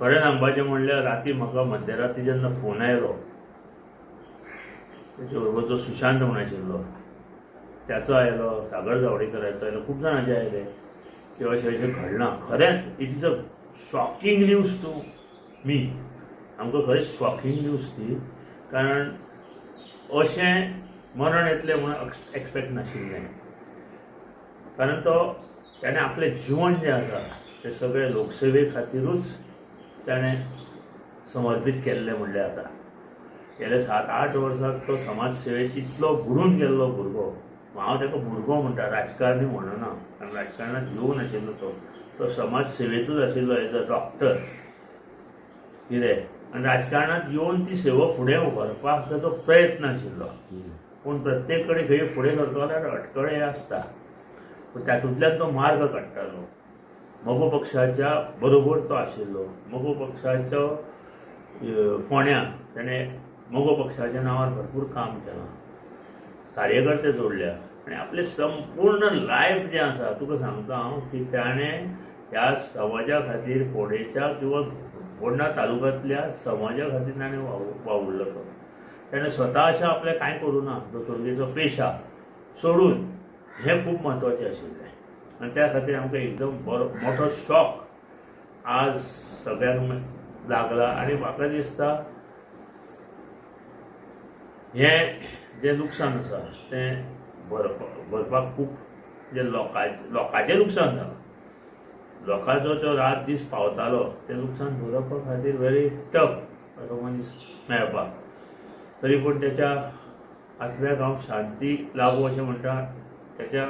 खरें सांगपाचें म्हणल्यार राती म्हाका मध्यराती जेन्ना फोन आयलो तेचे बरोबर जो सुशांत म्हूण आशिल्लो त्याचो आयलो, सागर जावडेकराचो आयलो, खूब जाणांचे आयले की अशें अशें घडलां. खरेंच it is a shocking news to me. आमकां खरेंच शॉकिंग न्यूज ती, कारण अशें मरण येतलें म्हणून एक्सपेक्ट नाशिल्लें. कारण ताणें आपलें जिवन जें आसा तें सगळें लोकसेवे खातीरूच ताणें समर्पीत केल्लें म्हणलें जाता. गेले 7-8 वर्सां तो समाज सेवेत इतलो बुडून गेल्लो भुरगो. हांव ताका भुरगो म्हणटा, राजकारणी म्हणना, कारण राजकारणांत येवं नाशिल्लो तो समाज सेवेतूच आशिल्लो एज अ डॉक्टर कितें, आनी राजकारणांत येवन ती सेवा फुडें व्हरपाक ताचो प्रयत्न आशिल्लो. पूण प्रत्येक कडेन खंय फुडें सरतलो जाल्यार अडखळे आसता, पूण तातूंतल्यान तो मार्ग काडटालो. मोगो पक्षाच्या बरोबर तो आशिल्लो. मोगो पक्षाचो फोंड्यां ताणें मोगो पक्षाच्या नांवार भरपूर काम केलां, कार्यकर्ते जोडल्या, आनी आपलें संपूर्ण लायफ जें आसा तुका सांगता हांव की ताणें ह्या समाजा खातीर फोंडेच्या किंवा फोंडा तालुक्यांतल्या समाजा खातीर ताणें वावुरलो. ताणें स्वता अशें आपलें कांय करूं ना. दोतोरकेचो पेशा सोडून हें खूब म्हत्वाचें आशिल्लें, आनी त्या खातीर आमकां एकदम बरो मोठो शॉक आज सगळ्यांक लागला. आनी म्हाका दिसता हें जें लुकसाण आसा तें भरपाक खूब जें लोकांचें लुकसाण जालां, लोकांचो जो रात दीस पावतालो तें लुकसाण भरपा खातीर व्हेरी टफ असो मनीस मेळपाक. तरी पूण तेच्या आत्म्याक हांव शांती लाभो अशें म्हणटा. तेच्या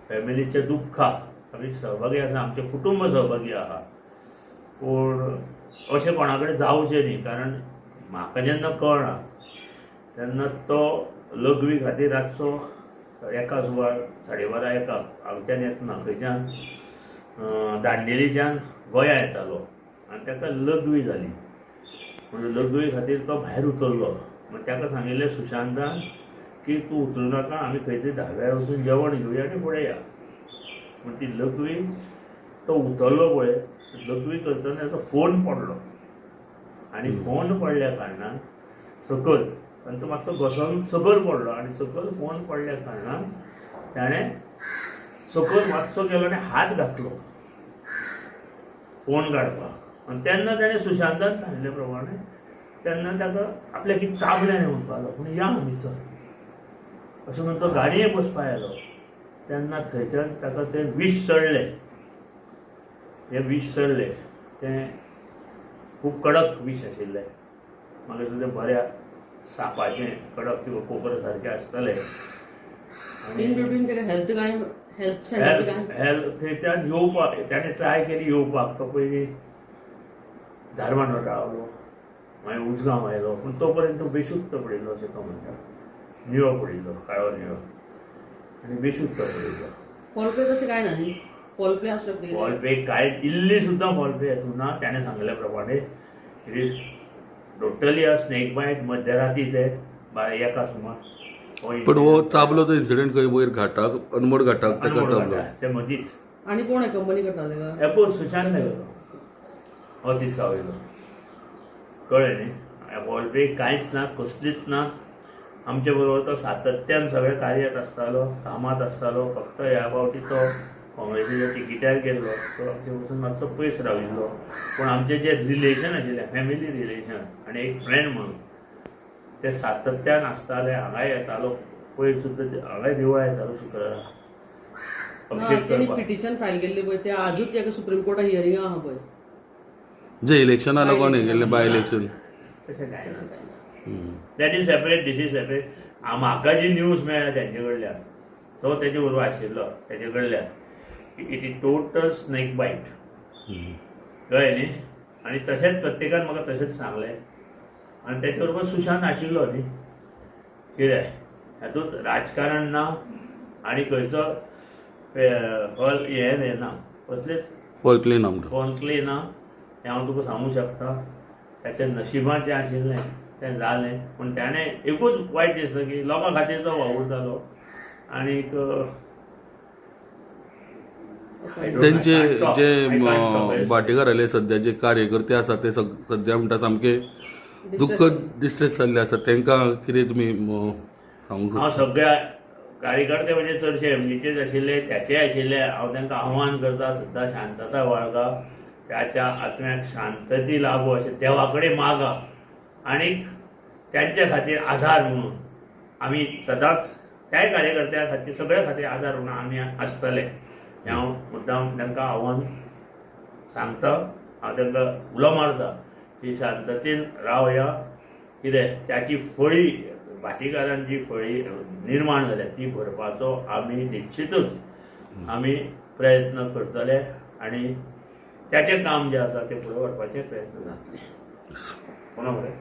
फॅमिलीच्या दुख्खाक आमी सहभागी आसा, आमचें कुटुंब सहभागी आहा. पूण अशें कोणा कडेन जावचें न्ही, कारण म्हाका जेन्ना कळ्ळां तेन्ना तो लघवी खातीर रातचो 1 सुमार 12:30 हांगच्यान येतना खंयच्यान दांडेलीच्यान गोंया येतालो आनी ताका लघवी जाली. म्हणजे लघवी खातीर तो भायर उतरलो. मागीर ताका सांगिल्लें सुशांतान की तूं उतरूं नाका, आमी खंय तरी धाब्यार वचून जेवण घेवया आनी फुडें या. पूण ती लघवी तो उतरलो पळय, लघवी करतना ताचो फोन पडलो आनी फोन पडल्या कारणान सकयल, आनी तो मातसो घसोन सकयल पडलो आनी सकयल फोन पडल्या कारणान ताणें सकयल मातसो गेलो आनी हात घातलो फोन काडपाक. आनी तेन्ना ताणें सुशांतान सांगले प्रमाणे तेन्ना ताका आपल्याक एक चाबल्यान म्हणपाक लागलो, पूण या हांगसर अशें म्हणून तो गाडयेक बसपाक आयलो. तेन्ना थंयच्यान ताका तें विश चडलें. हें विश चडलें तें खूब कडक विश आशिल्लें. म्हाका दिसता तें बऱ्या सापाचें कडक किंवा कोपरा सारकें आसतलें. थंयच्यान येवपाक ताणें ट्राय केली येवपाक. तो पयलीं धारबांदोड रावलो, मागीर उजगांव आयलो, पूण तो पर्यंत तो बेशुद्ध पडिल्लो अशें तो म्हणटा. निळो पडिल्लो, काळो निळो आनी बेशुद्ध पडिल्लो. फॉलपे तशें कांय ना न्ही, फॉलपे आसूं शकता. फॉलपे कांय इल्ली सुद्दां फॉलपे हेतून ना. ताणें सांगले प्रमाणे it is totally a snake bite. मध्यराती ते 1 सुमार. पण हो चाबलो तो इन्सिडेंट खंय वयर घाटाक, अनमोड घाटाक ताका चाबलो ते मदींच. आनी कोण कंपनी करता तेका? एपोज सुशांत गेलो हो तिसका वयलो. कळ्ळें न्ही. फॉलपे कांयच ना, कसलीच ना. आमचे बरोबर तो सातत्यान सगळे कार्यात आसतालो, कामात आसतालो. फक्त ह्या फावटी तो काँग्रेसीच्या तिकिटार गेल्लो, तो आमचे वचून मातसो पयस राविल्लो. पूण आमचें जें रिलेशन आशिल्लें, फॅमिली रिलेशन आनी एक फ्रेंड म्हणून ते सातत्यान आसताले. हांगा येतालो, पयर सुद्दां हांगा देवळा येतालो शुक्रारा अभिषेक करपाक. पिटिशन फायल केल्ली पळय ते आजूच एका सुप्रीम कोर्टाक हियरींग आहा पळय. जे इलेक्शना लागून हे गेल्लें बाय इलेक्शन, तशें कांय ना. That is separate, these is separate. म्हाका जी न्यूज मेळ्ळ्या तेंचे कडल्यान, तो तेजे बरोबर आशिल्लो तेजे कडल्यान, इट इज टोटल स्नेक बायट. कळ्ळें न्ही. आनी तशेंच प्रत्येकान म्हाका तशेंच सांगलें. आनी तेचे बरोबर सुशांत आशिल्लो न्ही. कितें हातूंत राजकारण ना आनी खंयचो हें ना, कसलेच फॉल प्ले ना म्हणटा. फोन प्ले ना. हें हांव तुका सांगूं शकता. ताच्या नशिबांत जें आशिल्लें तें जालें. पूण ताणें एकूच वायट दिसता की लोकां खातीर तो वावुरतालो आनीक त्यांचे जे भाटेकार आले सध्या जे कार्यकर्ते आसा ते सध्या म्हणटा सामके दुःखद डिस्ट्रेस जाल्ले आसा तांकां कितें तुमी सांगूंक हांव सगळ्या कार्यकर्ते म्हणजे चडशे एमडीचेच आशिल्ले त्याचे आशिल्ले हांव तांकां आव्हान करता सद्दां शांतता बाळगा त्याच्या आत्म्याक शांतती लाभो अशें देवा कडेन मागा आनीक त्यांच्या खातीर आधार म्हणून आमी सदांच त्याय कार्यकर्त्यां खातीर सगळ्या खातीर आधार म्हणून आमी आसतले हें हांव मुद्दाम तांकां आव्हान सांगता हांव तांकां उलो मारता की शांततेन रावया कितें त्याची फळी भाटीकारांची फळी निर्माण जाल्या ती भरपाचो आमी निश्चितूच आमी प्रयत्न करतले आनी त्याचें काम जें आसा तें फुडें व्हरपाचे प्रयत्न जातले कोणा कडेन